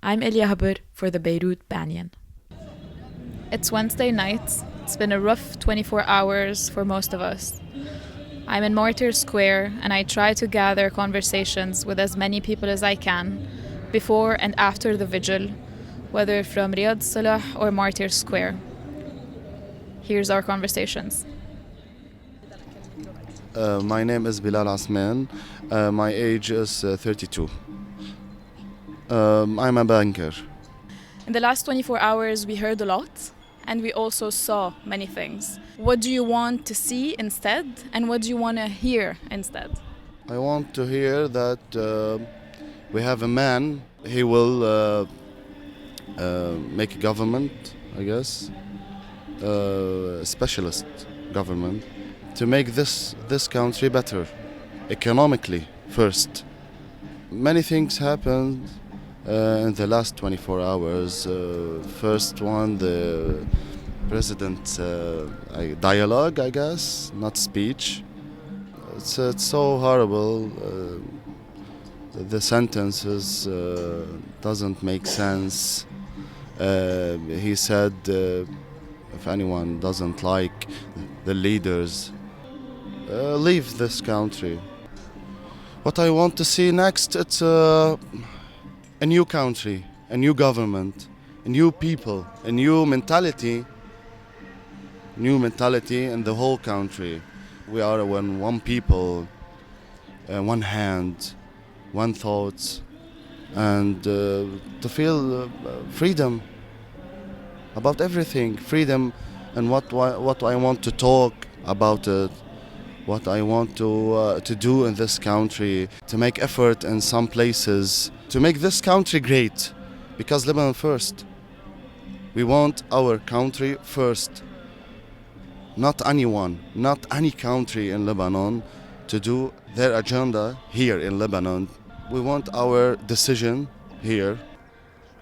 I'm Elia Haber for the Beirut Banyan. It's Wednesday night. It's been a rough 24 hours for most of us. I'm in Martyrs Square and I try to gather conversations with as many people as I can before and after the vigil, whether from Riyadh Salah or Martyrs Square. Here's our conversations. My name is Bilal Asman. My age is 32. I'm a banker. In the last 24 hours, we heard a lot and we also saw many things. What do you want to see instead, and what do you want to hear instead? I want to hear that we have a man. He will make a government, I guess, a specialist government, to make this country better, economically first. Many things happened in the last 24 hours. First one, the president's dialogue, I guess, not speech. It's so horrible. The sentences doesn't make sense. He said if anyone doesn't like the leaders, leave this country. What I want to see next, it's a new country, a new government, a new people, a new mentality in the whole country. We are one people, one hand, one thoughts, and to feel freedom about everything, freedom and what I want to talk about it, what I want to do in this country, to make effort in some places, to make this country great, because Lebanon first. We want our country first. Not anyone, not any country in Lebanon to do their agenda here in Lebanon. We want our decision here.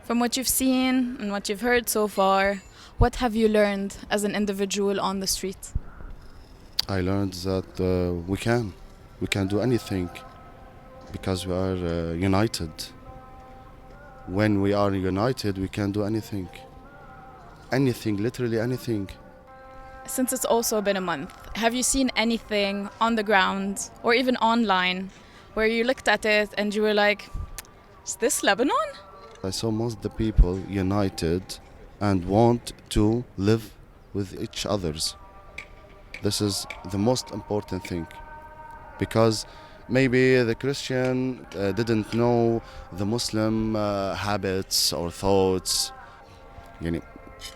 From what you've seen and what you've heard so far, what have you learned as an individual on the street? I learned that we can do anything because we are united. When we are united, we can do anything. Anything, literally anything. Since it's also been a month, have you seen anything on the ground or even online where you looked at it and you were like, is this Lebanon? I saw most of the people united and want to live with each others. This is the most important thing, because maybe the Christian didn't know the Muslim habits or thoughts. يعني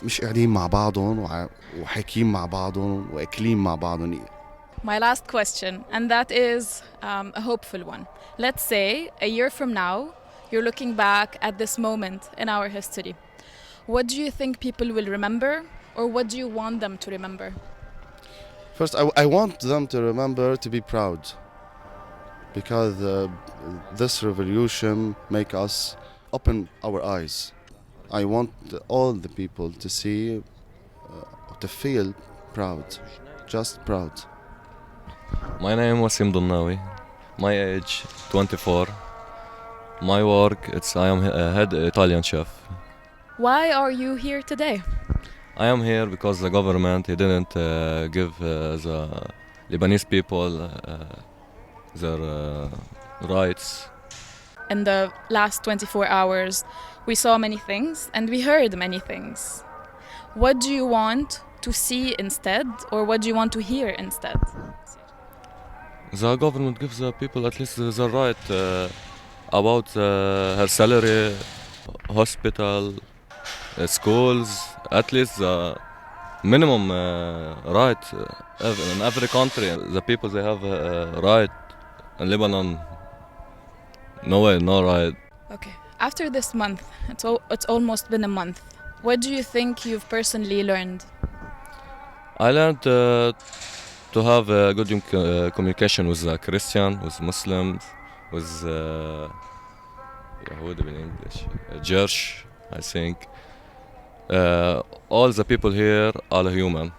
مش قاعدين مع بعضهم وحاكين مع بعضهم واكلين مع بعضهم. My last question, and that is a hopeful one. Let's say a year from now, you're looking back at this moment in our history. What do you think people will remember, or what do you want them to remember? First, I want them to remember to be proud, because this revolution make us open our eyes. I want all the people to see, to feel proud, just proud. My name is Wasim Donnawi. My age 24. My work, I am a head Italian chef. Why are you here today? I am here because the government didn't give the Lebanese people their rights. In the last 24 hours, we saw many things and we heard many things. What do you want to see instead, or what do you want to hear instead? The government gives the people at least the right about her salary, hospital, schools, at least the minimum right in every country. The people, they have a right. In Lebanon, no way, no right. Okay, after this month, it's almost been a month. What do you think you've personally learned? I learned to have a good communication with the Christian, with Muslims, with Yahudi in English, Jewish, I think. All the people here are human.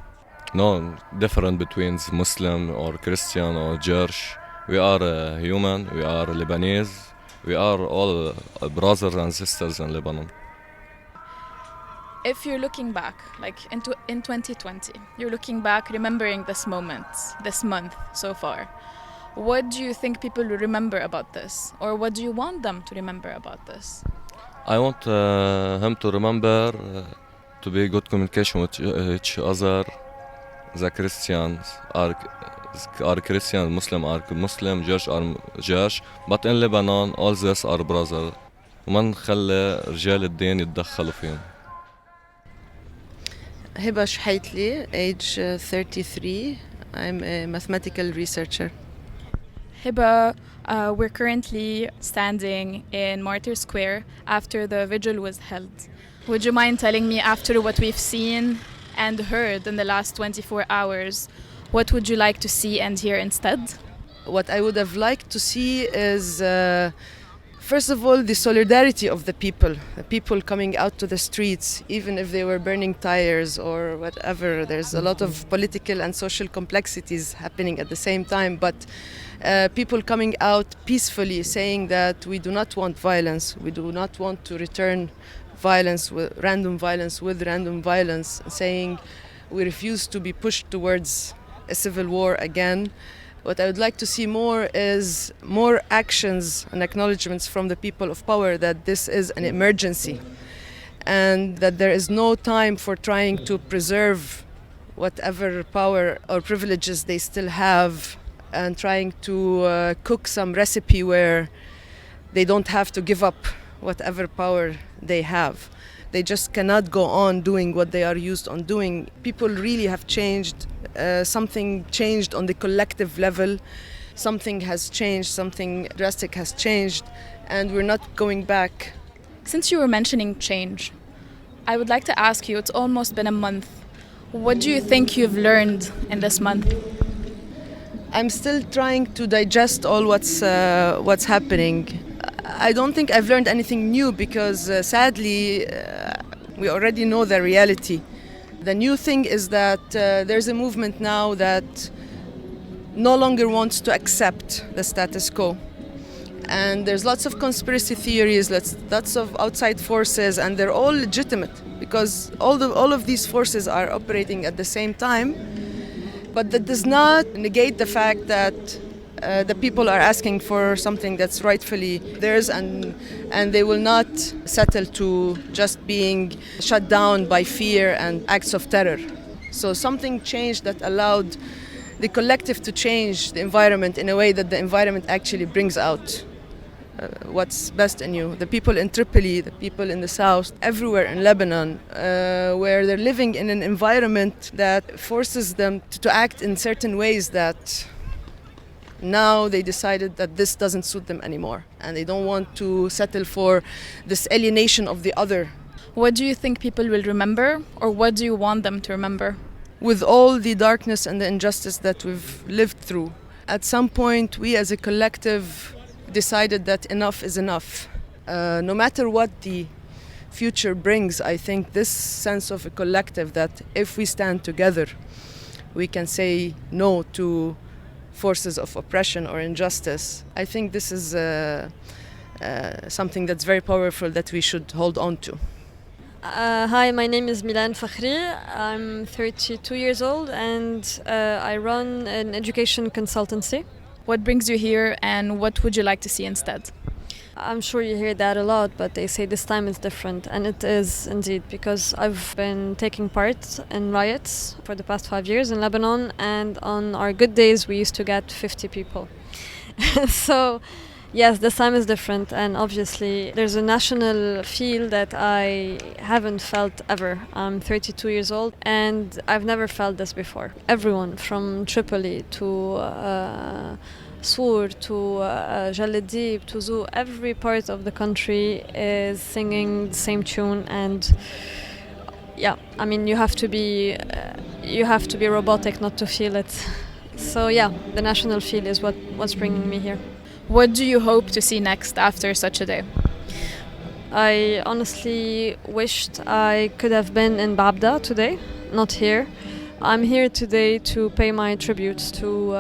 No difference between Muslim or Christian or Jewish. We are human, we are Lebanese, We are all brothers and sisters in Lebanon. If you're looking back, like in 2020, you're looking back, remembering this moment, this month so far, what do you think people will remember about this? Or what do you want them to remember about this? I want him to remember to be good communication with each other. The Christians are Christian, Muslim are Muslim, Jewish are Jewish, but in Lebanon all these are brothers. وما نخلي رجال الدين يتدخلوا فيهم. Hiba Shhaitli, age 33. I'm a mathematical researcher. Hiba, we're currently standing in Martyrs Square after the vigil was held. Would you mind telling me, after what we've seen and heard in the last 24 hours, what would you like to see and hear instead? What I would have liked to see is, first of all, the solidarity of the people coming out to the streets, even if they were burning tires or whatever. There's a lot of political and social complexities happening at the same time, but people coming out peacefully saying that we do not want violence, we do not want to return violence with random violence, saying we refuse to be pushed towards a civil war again. What I would like to see more is more actions and acknowledgements from the people of power that this is an emergency and that there is no time for trying to preserve whatever power or privileges they still have and trying to cook some recipe where they don't have to give up whatever power they have. They just cannot go on doing what they are used on doing. People really have changed. Something changed on the collective level. Something has changed, something drastic has changed, and we're not going back. Since you were mentioning change, I would like to ask you, it's almost been a month. What do you think you've learned in this month? I'm still trying to digest all what's happening. I don't think I've learned anything new because sadly we already know the reality. The new thing is that there's a movement now that no longer wants to accept the status quo. And there's lots of conspiracy theories, lots of outside forces, and they're all legitimate because all of these forces are operating at the same time. But that does not negate the fact that the people are asking for something that's rightfully theirs, and they will not settle to just being shut down by fear and acts of terror. So something changed that allowed the collective to change the environment in a way that the environment actually brings out what's best in you. The people in Tripoli, the people in the south, everywhere in Lebanon, where they're living in an environment that forces them to act in certain ways that now they decided that this doesn't suit them anymore, and they don't want to settle for this alienation of the other. What do you think people will remember, or what do you want them to remember? With all the darkness and the injustice that we've lived through, at some point we as a collective decided that enough is enough. No matter what the future brings, I think this sense of a collective that if we stand together, we can say no to forces of oppression or injustice. I think this is something that's very powerful that we should hold on to. Hi, my name is Milan Fakhri. I'm 32 years old and I run an education consultancy. What brings you here and what would you like to see instead? I'm sure you hear that a lot, but they say this time is different, and it is indeed, because I've been taking part in riots for the past 5 years in Lebanon, and on our good days we used to get 50 people. So yes, this time is different, and obviously there's a national feel that I haven't felt ever. I'm 32 years old and I've never felt this before. Everyone from Tripoli to Sur to Jaladib to Zoo, every part of the country is singing the same tune, and yeah, I mean you have to be robotic not to feel it. So yeah, the national feel is what's bringing me here. What do you hope to see next after such a day? I honestly wished I could have been in Babda today, not here. I'm here today to pay my tribute to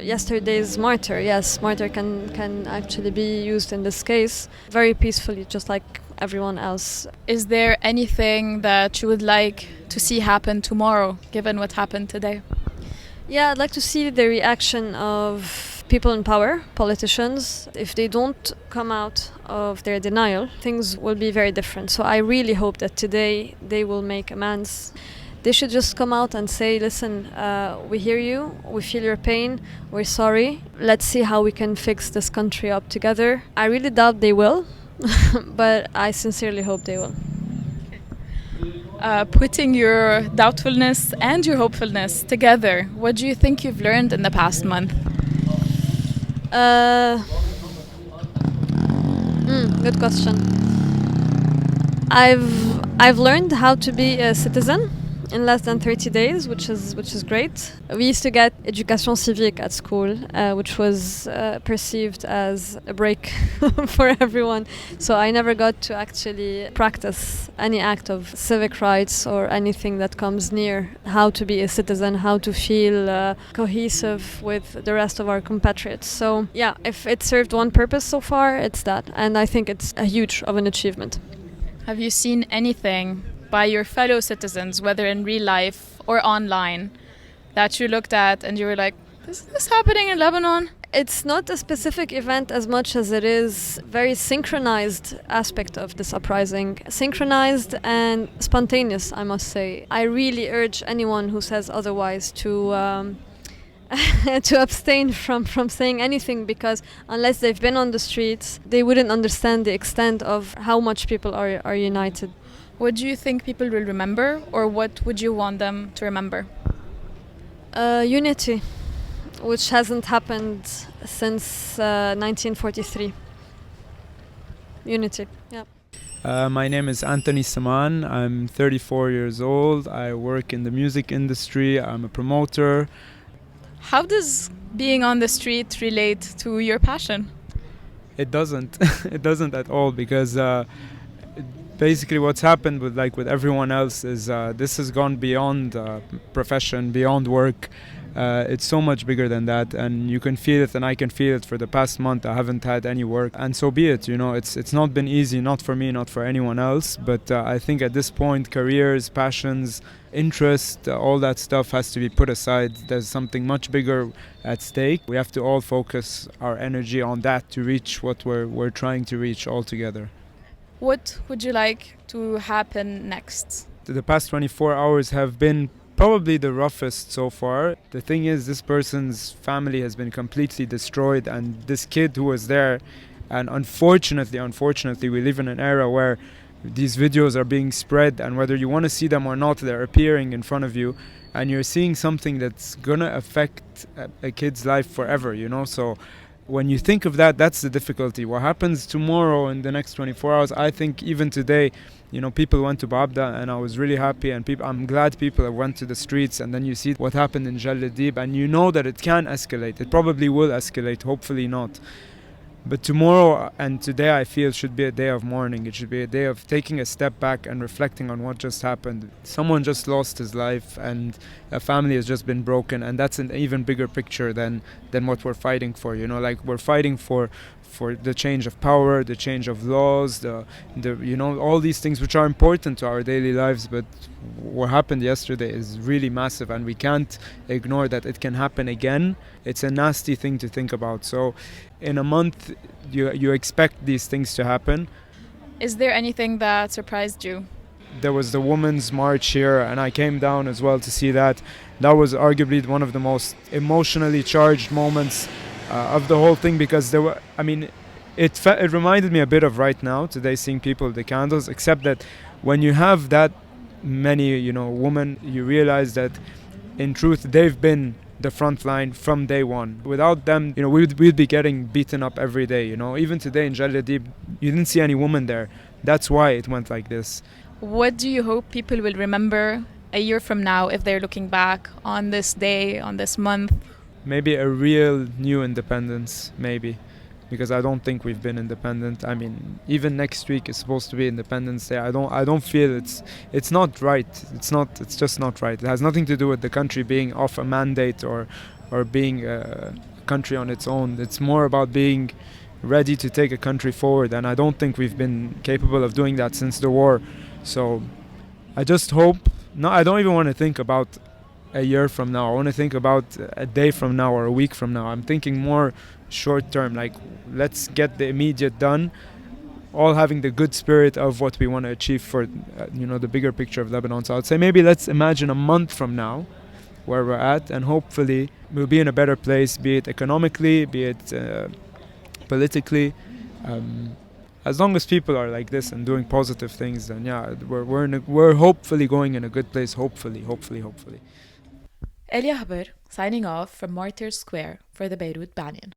yesterday's martyr. Yes, martyr can actually be used in this case very peacefully, just like everyone else. Is there anything that you would like to see happen tomorrow, given what happened today? Yeah, I'd like to see the reaction of people in power, politicians. If they don't come out of their denial, things will be very different. So I really hope that today they will make amends. They should just come out and say, listen, we hear you, we feel your pain, we're sorry. Let's see how we can fix this country up together. I really doubt they will, but I sincerely hope they will. Putting your doubtfulness and your hopefulness together, what do you think you've learned in the past month? Good question. I've learned how to be a citizen in less than 30 days, which is great. We used to get education civique at school, which was perceived as a break for everyone. So I never got to actually practice any act of civic rights or anything that comes near how to be a citizen, how to feel cohesive with the rest of our compatriots. So yeah, if it served one purpose so far, it's that. And I think it's a huge of an achievement. Have you seen anything by your fellow citizens, whether in real life or online, that you looked at and you were like, is this happening in Lebanon? It's not a specific event as much as it is very synchronized aspect of this uprising. Synchronized and spontaneous, I must say. I really urge anyone who says otherwise to to abstain from saying anything, because unless they've been on the streets, they wouldn't understand the extent of how much people are united. What do you think people will remember, or what would you want them to remember? Unity, which hasn't happened since 1943. Unity, yeah. My name is Anthony Saman. I'm 34 years old. I work in the music industry. I'm a promoter. How does being on the street relate to your passion? It doesn't. It doesn't at all, because basically what's happened with everyone else is this has gone beyond profession, beyond work. It's so much bigger than that, and you can feel it, and I can feel it. For the past month I haven't had any work, and so be it. It's not been easy, not for me, not for anyone else, but I think at this point careers, passions, interest, all that stuff has to be put aside. There's something much bigger at stake. We have to all focus our energy on that to reach what we're trying to reach all together. What would you like to happen next? The past 24 hours have been probably the roughest so far. The thing is, this person's family has been completely destroyed, and this kid who was there, and unfortunately we live in an era where these videos are being spread, and whether you want to see them or not, they're appearing in front of you, and you're seeing something that's gonna affect a kid's life forever, So when you think of that, that's the difficulty. What happens tomorrow in the next 24 hours, I think even today, people went to Babda, and I was really happy, and I'm glad people went to the streets, and then you see what happened in Jalladib, and you know that it can escalate. It probably will escalate, hopefully not. But tomorrow and today, I feel, should be a day of mourning. It should be a day of taking a step back and reflecting on what just happened. Someone just lost his life, and a family has just been broken, and that's an even bigger picture than what we're fighting for. We're fighting for the change of power, the change of laws, the all these things which are important to our daily lives. But what happened yesterday is really massive, and we can't ignore that it can happen again. It's a nasty thing to think about. So in a month, you expect these things to happen. Is there anything that surprised you? There was the Women's March here, and I came down as well to see that. That was arguably one of the most emotionally charged moments of the whole thing, because it reminded me a bit of right now today, seeing people with the candles, except that when you have that many women, you realize that in truth they've been the front line from day one. Without them, we'd be getting beaten up every day. Even today in Jalladib, you didn't see any woman there. That's why it went like this. What do you hope people will remember a year from now if they're looking back on this day, on this month? Maybe a real new independence, maybe. because I don't think we've been independent. I mean, even next week is supposed to be Independence Day. I don't feel it's not right. It's just not right. It has nothing to do with the country being off a mandate or being a country on its own. It's more about being ready to take a country forward, and I don't think we've been capable of doing that since the war. So I just hope. No, I don't even want to think about a year from now. I want to think about a day from now or a week from now. I'm thinking more short term, like let's get the immediate done, all having the good spirit of what we want to achieve for the bigger picture of Lebanon. So I'd say maybe let's imagine a month from now where we're at, and hopefully we'll be in a better place, be it economically, be it politically. As long as people are like this and doing positive things, then yeah, we're hopefully going in a good place. Hopefully. Elia Haber signing off from Martyrs Square for the Beirut Banyan.